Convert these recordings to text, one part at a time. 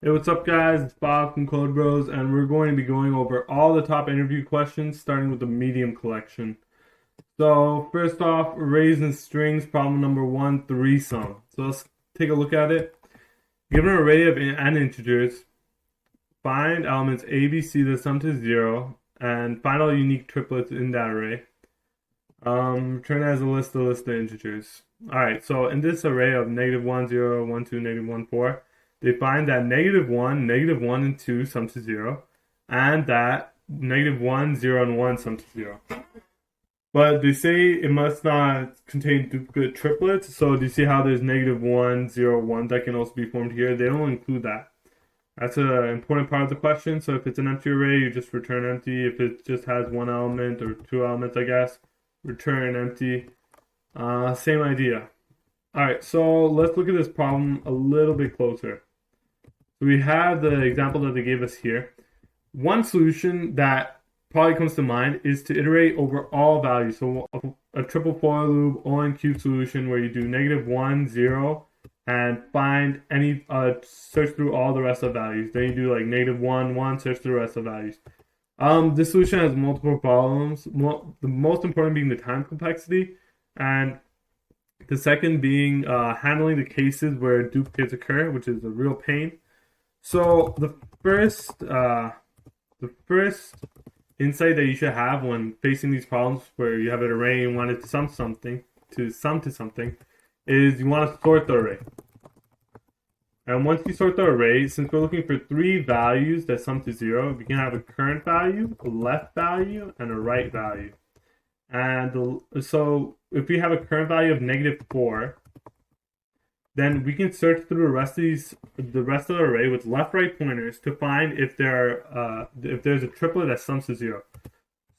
Hey, what's up, guys? It's Bob from Code Bros, and we're going to be going over all the top interview questions, starting with the medium collection. So, first off, arrays and strings, problem number one, threesome. So, let's take a look at it. Given an array of n integers, find elements A, B, C that sum to 0, and find all unique triplets in that array. Return as a list of integers. Alright, so in this array of -1, 0, 1, 2, -1, 4, they find that -1, -1, and 2 sum to 0, and that -1, 0, and 1 sum to 0. But they say it must not contain duplicate triplets, so do you see how there's -1, 0, 1 that can also be formed here? They don't include that. That's an important part of the question, so if it's an empty array, you just return empty. If it just has one element or two elements, I guess, return empty. Same idea. Alright, so let's look at this problem a little bit closer. So we have the example that they gave us here. One solution that probably comes to mind is to iterate over all values. So a triple for loop, O and Q solution where you do -1, 0, and find any, search through all the rest of values. Then you do like -1, 1, search through the rest of values. This solution has multiple problems. The most important being the time complexity, and the second being handling the cases where duplicates occur, which is a real pain. So the first insight that you should have when facing these problems where you have an array and want it to sum to something, is you want to sort the array. And once you sort the array, since we're looking for three values that sum to 0, we can have a current value, a left value, and a right value. And so if we have a current value of -4, then we can search through the rest of the array with left-right pointers to find if there's a triplet that sums to 0.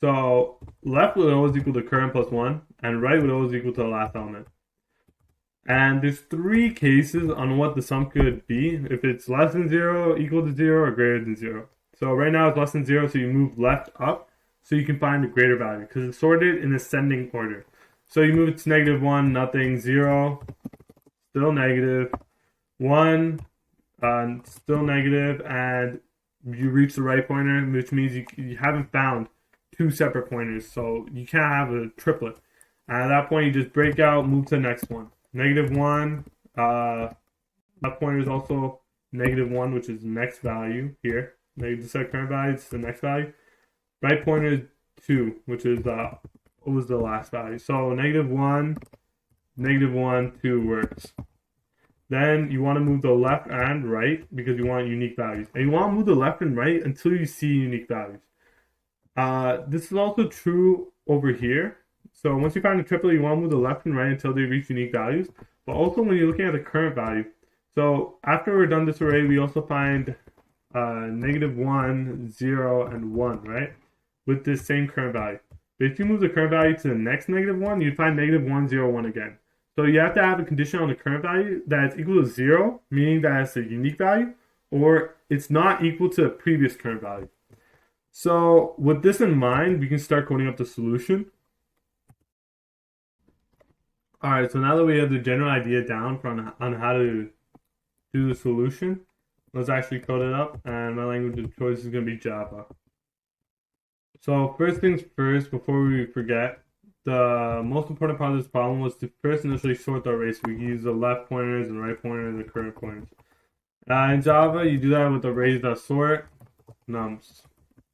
So left would always equal to current plus 1, and right would always equal to the last element. And there's three cases on what the sum could be. If it's less than 0, equal to 0, or greater than 0. So right now it's less than 0, so you move left up so you can find a greater value because it's sorted in ascending order. So you move it to -1, nothing, 0, still negative, 1, still negative, and you reach the right pointer, which means you haven't found two separate pointers, so you can't have a triplet. And at that point, you just break out, move to the next one. -1, left pointer is also -1, which is the next value here. Negative set current value, it's the next value. Right pointer is 2, which is what was the last value. So -1, -1, 2 works. Then you want to move the left and right because you want unique values. And you want to move the left and right until you see unique values. This is also true over here. So once you find a triplet, you want to move the left and right until they reach unique values. But also when you're looking at the current value. So after we're done this array, we also find -1, 0, and 1, right? With this same current value. But if you move the current value to the next -1, you find -1, 0, 1 again. So you have to have a condition on the current value that is equal to 0, meaning that it's a unique value, or it's not equal to the previous current value. So with this in mind, we can start coding up the solution. Alright, so now that we have the general idea down on how to do the solution, let's actually code it up, and my language of choice is going to be Java. So first things first, before we forget, the most important part of this problem was to first initially sort the array, so we can use the left pointers and right pointers and the current pointers. In Java, you do that with arrays.sort nums.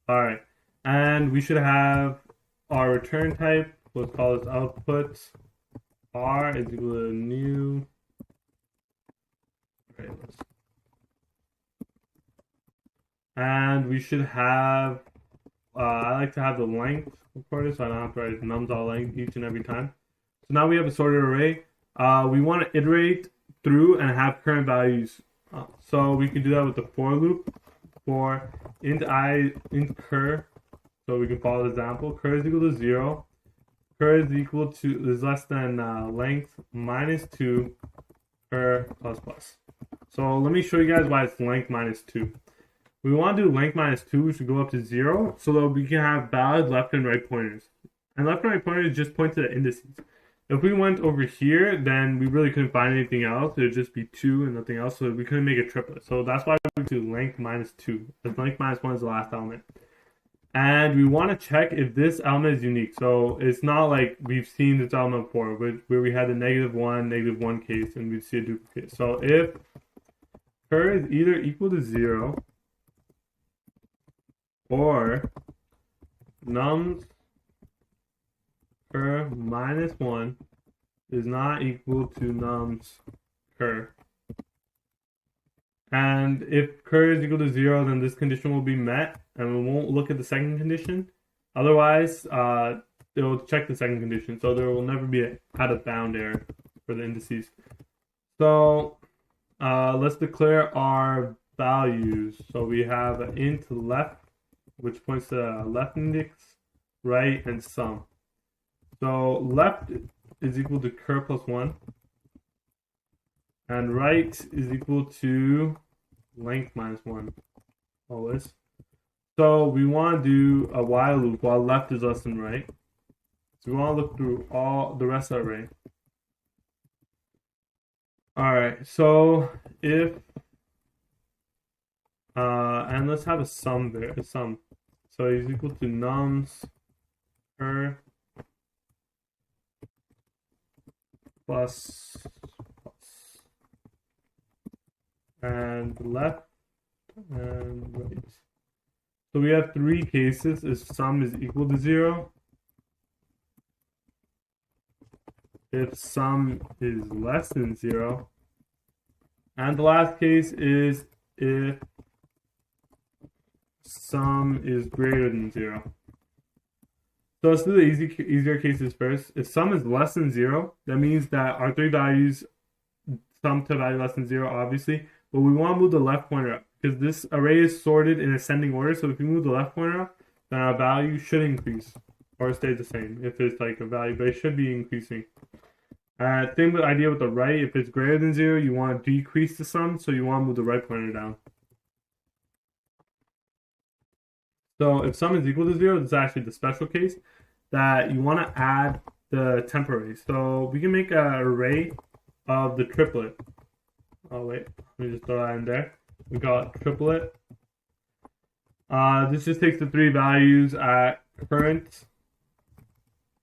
Alright, and we should have our return type, let's call this output. R is equal to new. Okay, and we should have, I like to have the length recorded so I don't have to write nums all length each and every time. So now we have a sorted array. We want to iterate through and have current values. So we can do that with the for loop. For int I, int cur. So we can follow the example. Cur is equal to 0. Cur is equal to, is less than length -2 cur plus. So let me show you guys why it's length -2. We want to do length -2, which should go up to 0, so that we can have valid left and right pointers. And left and right pointers just point to the indices. If we went over here, then we really couldn't find anything else. It would just be 2 and nothing else, so we couldn't make a triplet. So that's why we equal to length minus 2. Because length minus 1 is the last element. And we want to check if this element is unique. So it's not like we've seen this element before, where we had a -1 case, and we see a duplicate. So if cur is either equal to 0 or nums cur minus 1 is not equal to nums cur. And if cur is equal to 0, then this condition will be met, and we won't look at the second condition. Otherwise, it will check the second condition, so there will never be an out of bound error for the indices. So let's declare our values. So we have an int left, which points to left index, right, and sum. So left is equal to cur plus 1, and right is equal to length minus 1, always. So we want to do a while loop while left is less than right. So we want to look through all the rest of the array. Alright, so if and let's have a sum there, a sum. So it's equal to nums cur plus and left and right. So we have 3 cases if sum is equal to 0, if sum is less than 0, and the last case is if sum is greater than 0. So let's do the easier cases first. If sum is less than 0, that means that our 3 values sum to a value less than 0, obviously, but we want to move the left pointer up because this array is sorted in ascending order. So if we move the left pointer up, then our value should increase or stay the same if it's like a value, but it should be increasing. Same with idea with the right. If it's greater than 0, you want to decrease the sum, so you want to move the right pointer down. So if sum is equal to 0, this is actually the special case that you want to add the temp array. So we can make an array of the triplet. Oh wait, let me just throw that in there. We call it triplet. This just takes the 3 values at current,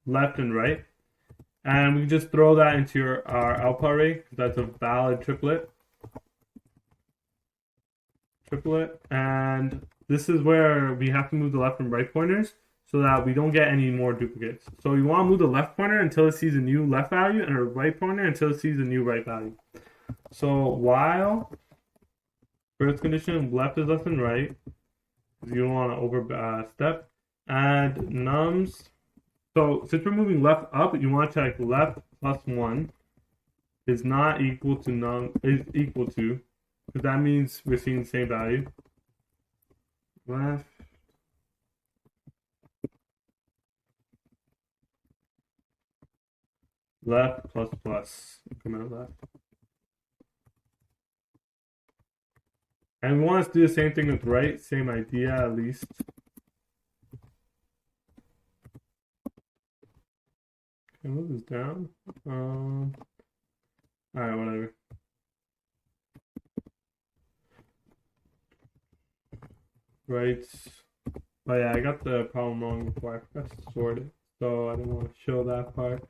left, and right. And we can just throw that into our output array because that's a valid triplet. And this is where we have to move the left and right pointers so that we don't get any more duplicates. So we want to move the left pointer until it sees a new left value and a right pointer until it sees a new right value. So while first condition left is less than right, because you don't want to overstep, and nums. So since we're moving left up, you want to check left plus 1 is not equal to is equal to, because that means we're seeing the same value. Left plus increment left. And we want to do the same thing with right, same idea at least. Can I move this down? Alright, whatever. Right. Oh yeah, I got the problem wrong before. I forgot to sort it, so I didn't want to show that part.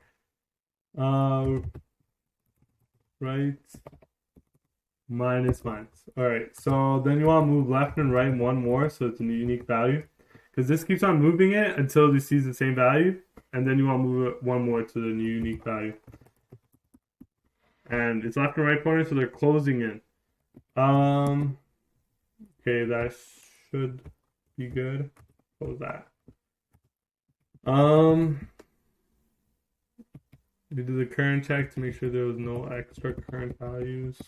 Right. Minus. Alright, so then you want to move left and right 1 more, so it's a unique value. Because this keeps on moving it until it sees the same value, and then you want to move it 1 more to the new unique value. And it's left and right pointer, so they're closing in. Okay, that should be good. Close that. We do the current check to make sure there was no extra current values.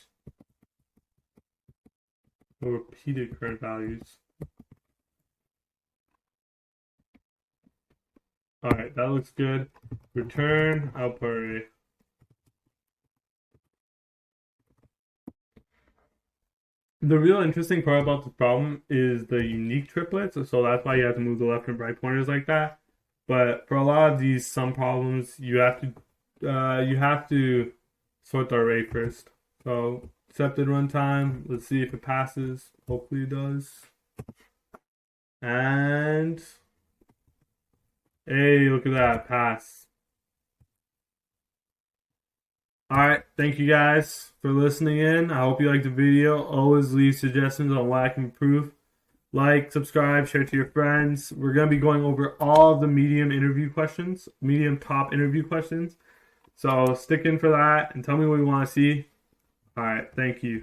No repeated current values. Alright, that looks good. Return output array. The real interesting part about this problem is the unique triplets, so that's why you have to move the left and right pointers like that. But for a lot of these sum problems, you have to sort the array first. So Accepted runtime. Let's see if it passes. Hopefully it does. And hey, look at that, pass. Alright, thank you guys for listening in. I hope you liked the video. Always leave suggestions on what I can improve. Like, subscribe, share to your friends. We're going to be going over all of the medium top interview questions. So stick in for that and tell me what you want to see. Alright, thank you.